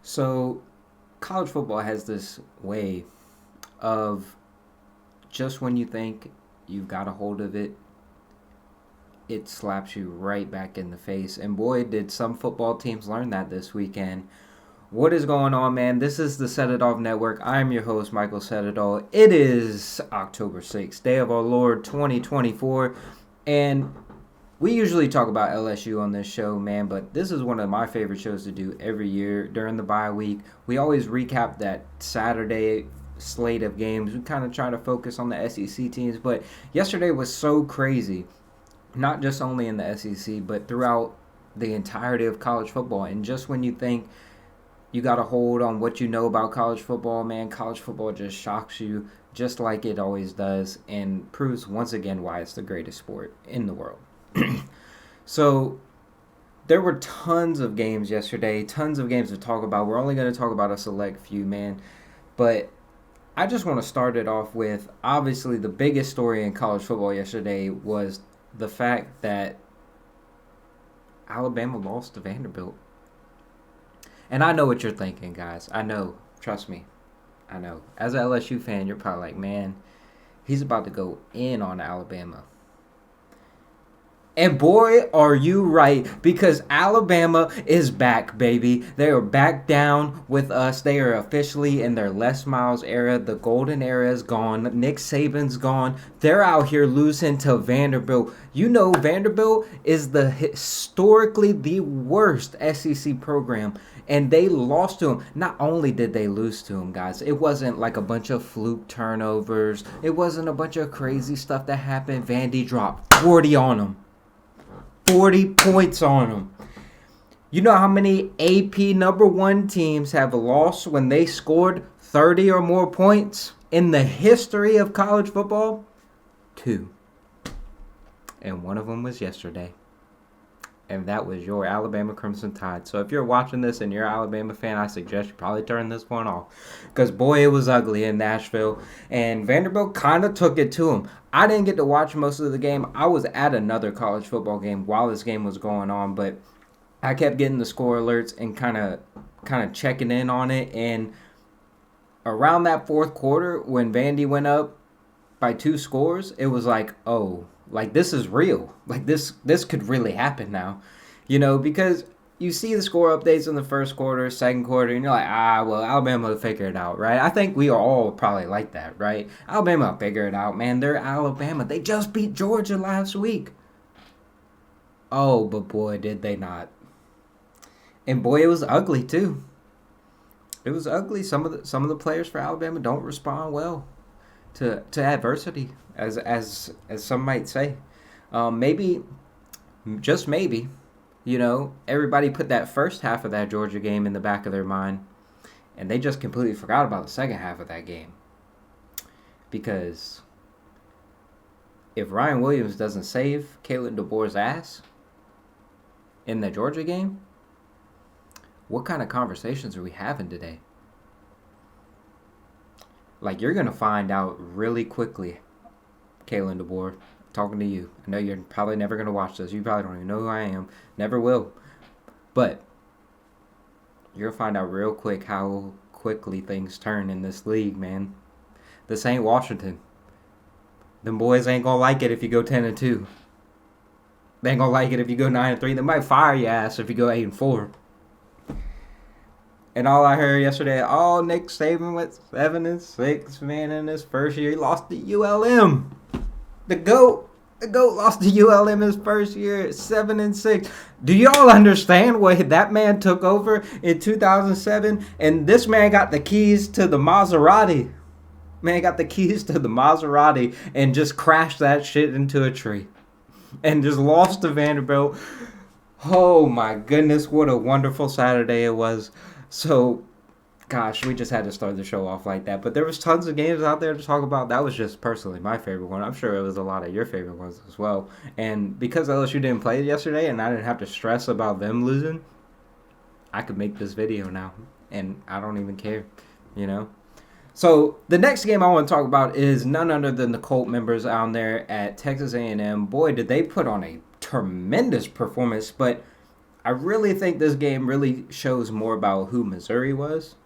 So, college football has this way of just when you think you've got a hold of it, it slaps you right back in the face. And boy, did some football teams learn that this weekend. What is going on, man? This is the Set It Off Network. I'm your host, Michael Set It All. It is October 6th, day of our Lord 2024. And we usually talk about LSU on this show, man, but this is one of my favorite shows to do every year during the bye week. We always recap that Saturday slate of games. We kind of try to focus on the SEC teams, but yesterday was so crazy, not just only in the SEC, but throughout the entirety of college football. And just when you think you got a hold on what you know about college football, man, college football just shocks you just like it always does and proves once again why it's the greatest sport in the world. So there were tons of games yesterday, tons of games to talk about. We're only going to talk about a select few, man. But I just want to start it off with, obviously, the biggest story in college football yesterday was the fact that Alabama lost to Vanderbilt. And I know what you're thinking, guys. I know. Trust me. I know. As an LSU fan, you're probably like, man, he's about to go in on Alabama. And boy, are you right, because Alabama is back, baby. They are back down with us. They are officially in their Les Miles era. The golden era is gone. Nick Saban's gone. They're out here losing to Vanderbilt. You know, Vanderbilt is historically the worst SEC program, and they lost to him. Not only did they lose to him, guys, it wasn't like a bunch of fluke turnovers. It wasn't a bunch of crazy stuff that happened. Vandy dropped 40 on them. 40 points on them. You know how many AP number one teams have lost when they scored 30 or more points in the history of college football? 2. And one of them was yesterday. And that was your Alabama Crimson Tide. So if you're watching this and you're an Alabama fan, I suggest you probably turn this one off. Because, boy, it was ugly in Nashville. And Vanderbilt kind of took it to them. I didn't get to watch most of the game. I was at another college football game while this game was going on. But I kept getting the score alerts and kind of checking in on it. And around that fourth quarter, when Vandy went up by 2 scores, it was like, oh, like, this is real. Like, this could really happen now. You know, because you see the score updates in the first quarter, second quarter, and you're like, well, Alabama will figure it out, right? I think we are all probably like that, right? Alabama will figure it out, man. They're Alabama. They just beat Georgia last week. Oh, but boy, did they not. And boy, it was ugly, too. It was ugly. Some of the players for Alabama don't respond well to adversity, as some might say. Maybe, just maybe, you know, everybody put that first half of that Georgia game in the back of their mind, and they just completely forgot about the second half of that game. Because if Ryan Williams doesn't save Kalen DeBoer's ass in the Georgia game, what kind of conversations are we having today? Like, you're going to find out really quickly, Kalen DeBoer, talking to you. I know you're probably never going to watch this. You probably don't even know who I am. Never will. But you're going to find out real quick how quickly things turn in this league, man. This ain't Washington. Them boys ain't going to like it if you go 10-2. They ain't going to like it if you go 9-3. They might fire your ass if you go 8-4. And all I heard yesterday, Nick Saban went 7-6, man, in his first year. He lost to ULM. The GOAT lost to ULM his first year, 7-6. Do y'all understand what that man took over in 2007? And this man got the keys to the Maserati. Man got the keys to the Maserati and just crashed that shit into a tree. And just lost to Vanderbilt. Oh my goodness, what a wonderful Saturday it was. So, gosh, we just had to start the show off like that. But there was tons of games out there to talk about. That was just personally my favorite one. I'm sure it was a lot of your favorite ones as well. And because LSU didn't play yesterday and I didn't have to stress about them losing, I could make this video now. And I don't even care, you know. So the next game I want to talk about is none other than the Colt members out there at Texas A&M. Boy, did they put on a tremendous performance. But I really think this game really shows more about who Missouri was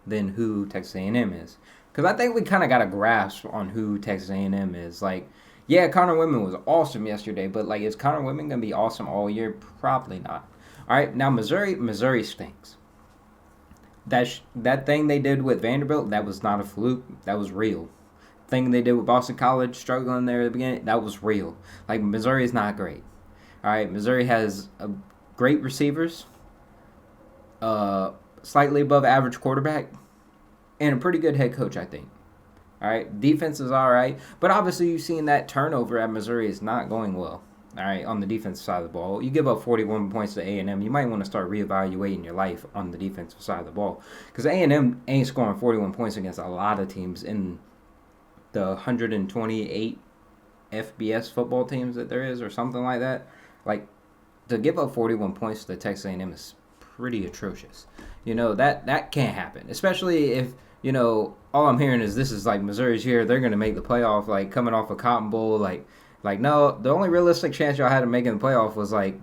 than who Texas A&M is. Because I think we kind of got a grasp on who Texas A&M is. Like, yeah, Connor Wimman was awesome yesterday, but like, is Connor Wimman gonna be awesome all year? Probably not. All right, now Missouri stinks. That thing they did with Vanderbilt, that was not a fluke. That was real. Thing they did with Boston College, struggling there at the beginning, that was real. Like, Missouri is not great. All right, Missouri has great receivers, slightly above average quarterback, and a pretty good head coach, I think. All right, defense is all right, but obviously you've seen that turnover at Missouri is not going well. All right, on the defensive side of the ball, you give up 41 points to A&M. You might want to start reevaluating your life on the defensive side of the ball, because A&M ain't scoring 41 points against a lot of teams in the 128 FBS football teams that there is, or something like that. Like, to give up 41 points to Texas A&M is pretty atrocious. That can't happen, especially if all I'm hearing is this is like Missouri's here. They're gonna make the playoff, like coming off a Cotton Bowl. Like no, the only realistic chance y'all had of making the playoff was like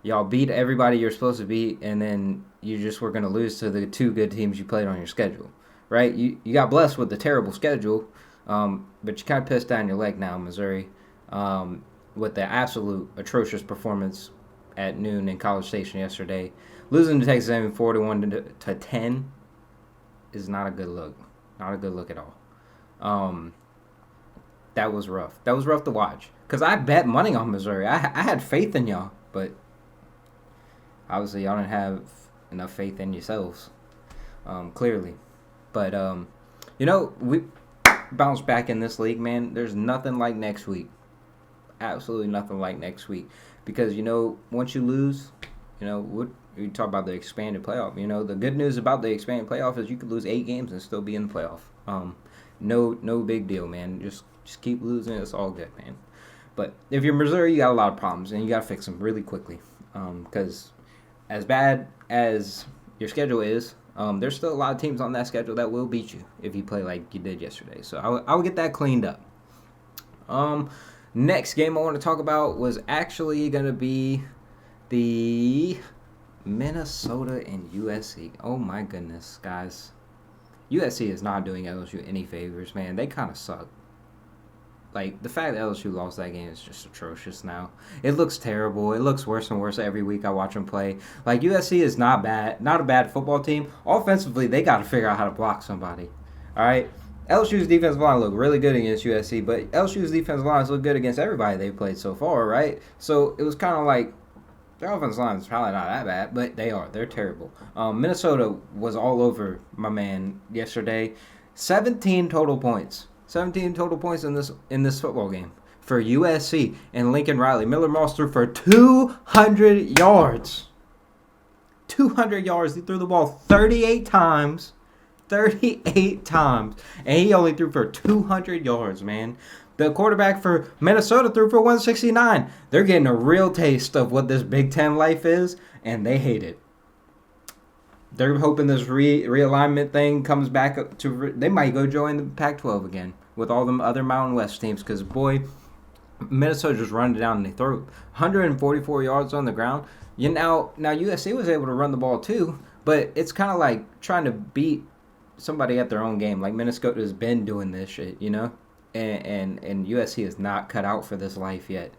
y'all beat everybody you're supposed to beat, and then you just were gonna lose to the two good teams you played on your schedule, right? You got blessed with the terrible schedule, but you kind of pissed down your leg now, Missouri, with the absolute atrocious performance at noon in College Station yesterday. Losing to Texas A&M 41-10 is not a good look. Not a good look at all. That was rough. That was rough to watch. Because I bet money on Missouri. I had faith in y'all. But obviously y'all didn't have enough faith in yourselves. Clearly. But, we bounce back in this league, man. There's nothing like next week. Absolutely nothing like next week. Because, once you lose, we talk about the expanded playoff. The good news about the expanded playoff is you could lose 8 games and still be in the playoff. No big deal, man. Just keep losing. It's all good, man. But if you're Missouri, you got a lot of problems, and you got to fix them really quickly. Because as bad as your schedule is, there's still a lot of teams on that schedule that will beat you if you play like you did yesterday. So I will get that cleaned up. Next game I want to talk about was actually going to be the Minnesota and USC. Oh my goodness, guys. USC is not doing LSU any favors, man. They kind of suck. Like, the fact that LSU lost that game is just atrocious now. It looks terrible. It looks worse and worse every week I watch them play. Like, USC is not bad. Not a bad football team. Offensively, they got to figure out how to block somebody. All right? LSU's defensive line looked really good against USC, but LSU's defensive lines look good against everybody they've played so far, right? So it was kind of like their offensive line is probably not that bad, but they are. They're terrible. Minnesota was all over my man yesterday. 17 total points. 17 total points in this football game for USC and Lincoln Riley. Miller Moss threw for 200 yards. 200 yards. He threw the ball 38 times. 38 times. And he only threw for 200 yards, man. The quarterback for Minnesota threw for 169. They're getting a real taste of what this Big Ten life is, and they hate it. They're hoping this realignment thing comes back to. They might go join the Pac-12 again with all them other Mountain West teams, because boy, Minnesota just running down their throat. 144 yards on the ground. Now USC was able to run the ball too, but it's kind of like trying to beat somebody at their own game. Like, Minnesota has been doing this shit, and USC is not cut out for this life yet.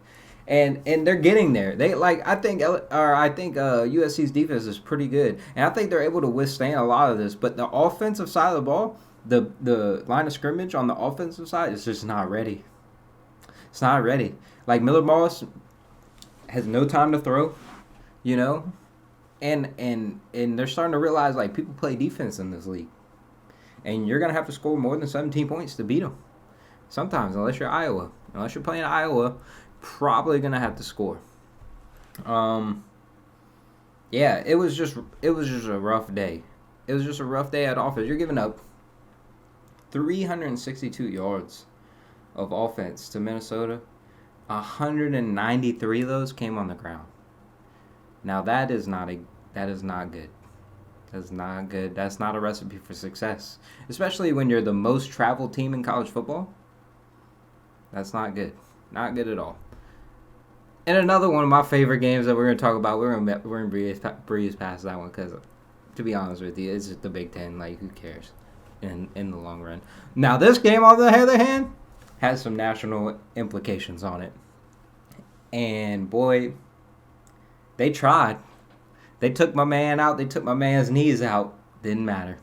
And they're getting there. I think USC's defense is pretty good, and I think they're able to withstand a lot of this. But the offensive side of the ball, the line of scrimmage on the offensive side is just not ready. It's not ready. Like, Miller Moss has no time to throw, and they're starting to realize, like, people play defense in this league, and you're gonna have to score more than 17 points to beat them. Sometimes, unless you're Iowa, unless you're playing Iowa. Probably gonna have to score. Yeah, it was just a rough day. It was just a rough day at offense. You're giving up 362 yards of offense to Minnesota. 193 of those came on the ground. Now that is not good. That's not good. That's not a recipe for success, especially when you're the most traveled team in college football. That's not good. Not good at all. And another one of my favorite games that we're going to talk about, we're going to breeze past that one because, to be honest with you, it's just the Big Ten. Like, who cares in the long run? Now, this game, on the other hand, has some national implications on it. And, boy, they tried. They took my man out. They took my man's knees out. Didn't matter.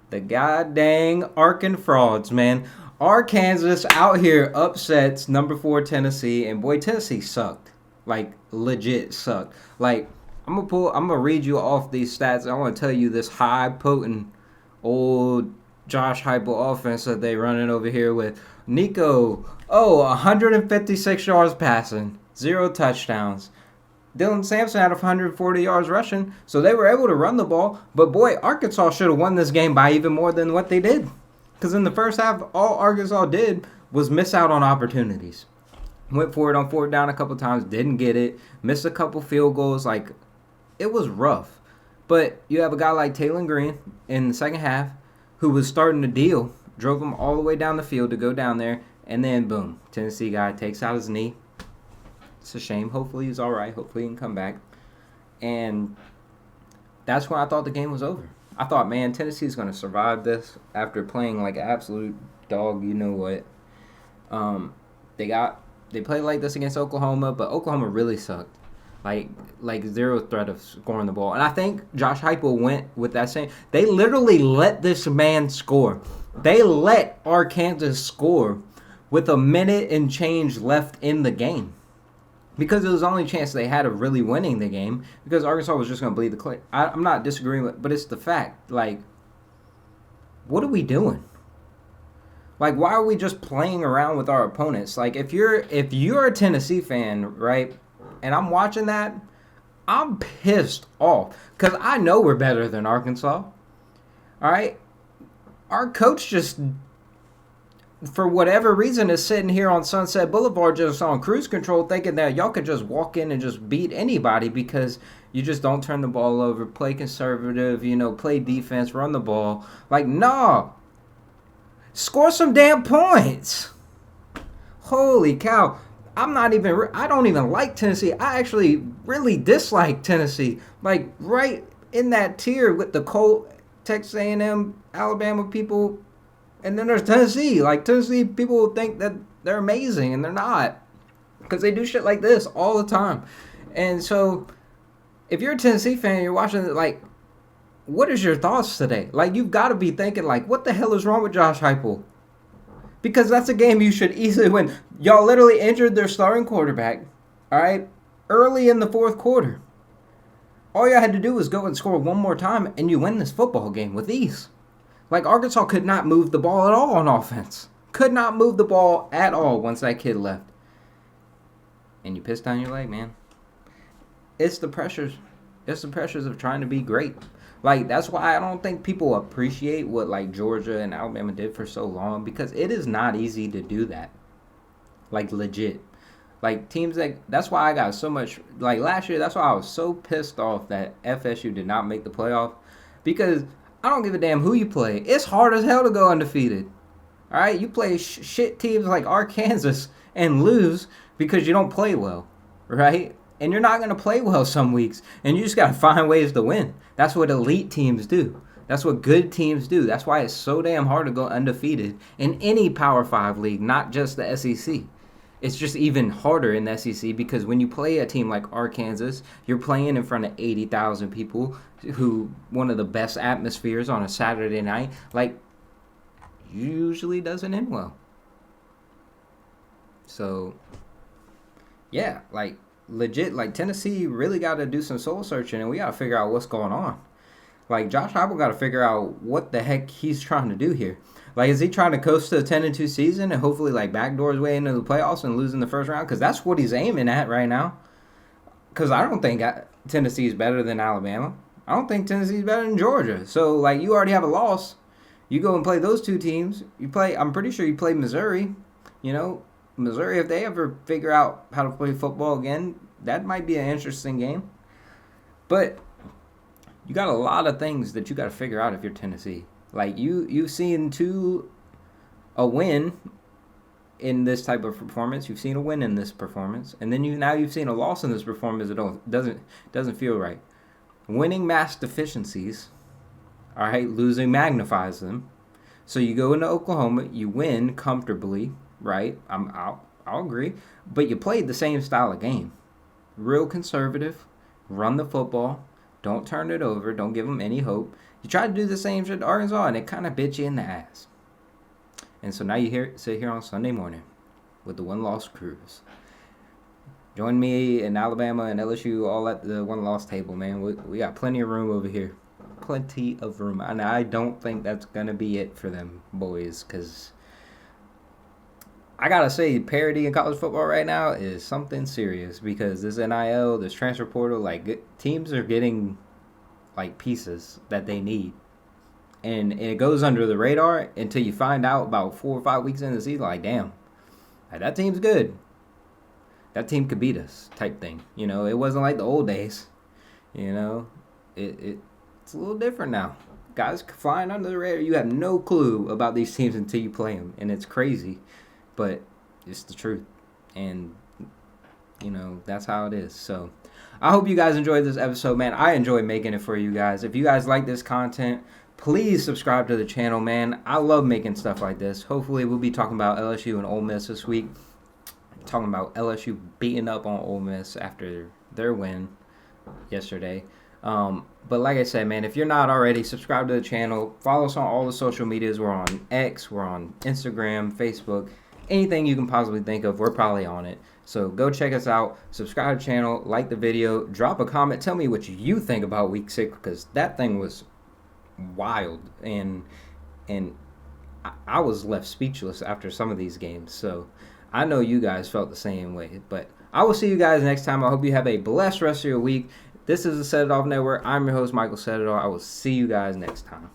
The god dang Arkan frauds, man. Arkansas out here upsets number 4 Tennessee, and boy, Tennessee sucked. Like, legit sucked. Like, I'm gonna read you off these stats. I want to tell you this high potent old Josh Heupel offense that they running over here with. Nico, 156 yards passing, 0 touchdowns. Dylan Sampson had 140 yards rushing, so they were able to run the ball. But boy, Arkansas should have won this game by even more than what they did. Because in the first half, all Arkansas did was miss out on opportunities. Went for it on 4th down a couple times, didn't get it, missed a couple field goals. Like, it was rough. But you have a guy like Taylor Green in the second half who was starting to deal, drove him all the way down the field to go down there, and then boom, Tennessee guy takes out his knee. It's a shame. Hopefully he's all right. Hopefully he can come back. And that's when I thought the game was over. I thought, man, Tennessee's going to survive this after playing like an absolute dog, you know what. They played like this against Oklahoma, but Oklahoma really sucked. Like zero threat of scoring the ball. And I think Josh Heupel went with that same. They literally let this man score. They let Arkansas score with a minute and change left in the game. Because it was the only chance they had of really winning the game. Because Arkansas was just going to bleed the clay. I'm not disagreeing with, but it's the fact. Like, what are we doing? Like, why are we just playing around with our opponents? Like, if you're a Tennessee fan, right, and I'm watching that, I'm pissed off. Because I know we're better than Arkansas. All right? Our coach just, for whatever reason, is sitting here on Sunset Boulevard just on cruise control thinking that y'all could just walk in and just beat anybody because you just don't turn the ball over, play conservative, play defense, run the ball. Like, no. Score some damn points. Holy cow. I don't even like Tennessee. I actually really dislike Tennessee. Like, right in that tier with the Texas A&M, Alabama people. And then there's Tennessee. Like, Tennessee people think that they're amazing, and they're not. Because they do shit like this all the time. And so, if you're a Tennessee fan, you're watching it, like, what is your thoughts today? Like, you've got to be thinking, like, what the hell is wrong with Josh Heupel? Because that's a game you should easily win. Y'all literally injured their starting quarterback, all right, early in the 4th quarter. All y'all had to do was go and score one more time, and you win this football game with ease. Like, Arkansas could not move the ball at all on offense. Could not move the ball at all once that kid left. And you pissed down your leg, man. It's the pressures. It's the pressures of trying to be great. Like, that's why I don't think people appreciate what, like, Georgia and Alabama did for so long. Because it is not easy to do that. Like, legit. Like, teams that's why I got so much, like, last year, that's why I was so pissed off that FSU did not make the playoff. Because I don't give a damn who you play. It's hard as hell to go undefeated. All right? You play shit teams like Arkansas and lose because you don't play well. Right? And you're not going to play well some weeks. And you just got to find ways to win. That's what elite teams do. That's what good teams do. That's why it's so damn hard to go undefeated in any Power 5 league, not just the SEC. It's just even harder in the SEC because when you play a team like Arkansas, you're playing in front of 80,000 people who one of the best atmospheres on a Saturday night, like, usually doesn't end well. So, yeah, like, legit, like, Tennessee really got to do some soul searching, and we got to figure out what's going on. Like, Josh Heupel got to figure out what the heck he's trying to do here. Like, is he trying to coast to a 10-2 season and hopefully, like, backdoor his way into the playoffs and lose in the first round? Because that's what he's aiming at right now. Because I don't think Tennessee is better than Alabama. I don't think Tennessee is better than Georgia. So, like, you already have a loss. You go and play those two teams. I'm pretty sure you play Missouri. Missouri, if they ever figure out how to play football again, that might be an interesting game. But you got a lot of things that you got to figure out if you're Tennessee. Like, you've seen a win in this type of performance. You've seen a win in this performance, and then you've seen a loss in this performance. It doesn't feel right. Winning masks deficiencies. All right, losing magnifies them. So you go into Oklahoma, you win comfortably, right? I'll agree, but you played the same style of game. Real conservative, run the football, don't turn it over, don't give them any hope. You try to do the same shit to Arkansas, and it kind of bit you in the ass. And so now you sit here on Sunday morning with the one-loss cruise. Join me in Alabama and LSU all at the one-loss table, man. We got plenty of room over here. Plenty of room. And I don't think that's going to be it for them boys, because I got to say, parity in college football right now is something serious, because this NIL, this transfer portal, like, teams are getting, like, pieces that they need. And it goes under the radar until you find out about 4 or 5 weeks into the season, like, damn, like, that team's good. That team could beat us, type thing. You know, it wasn't like the old days. You know, it's a little different now. Guys flying under the radar. You have no clue about these teams until you play them, and it's crazy, but it's the truth. And you know, that's how it is. So I hope you guys enjoyed this episode, man. I enjoy making it for you guys. If you guys like this content, please subscribe to the channel, man. I love making stuff like this. Hopefully we'll be talking about LSU and Ole Miss this week. Talking about LSU beating up on Ole Miss after their win yesterday. But like I said, man, if you're not already, subscribe to the channel. Follow us on all the social medias. We're on X, we're on Instagram, Facebook. Anything you can possibly think of, we're probably on it. So go check us out. Subscribe to the channel, like the video, drop a comment. Tell me what you think about Week 6, because that thing was wild. And I was left speechless after some of these games. So I know you guys felt the same way. But I will see you guys next time. I hope you have a blessed rest of your week. This is the Set It Off Network. I'm your host, Michael Set It Off. I will see you guys next time.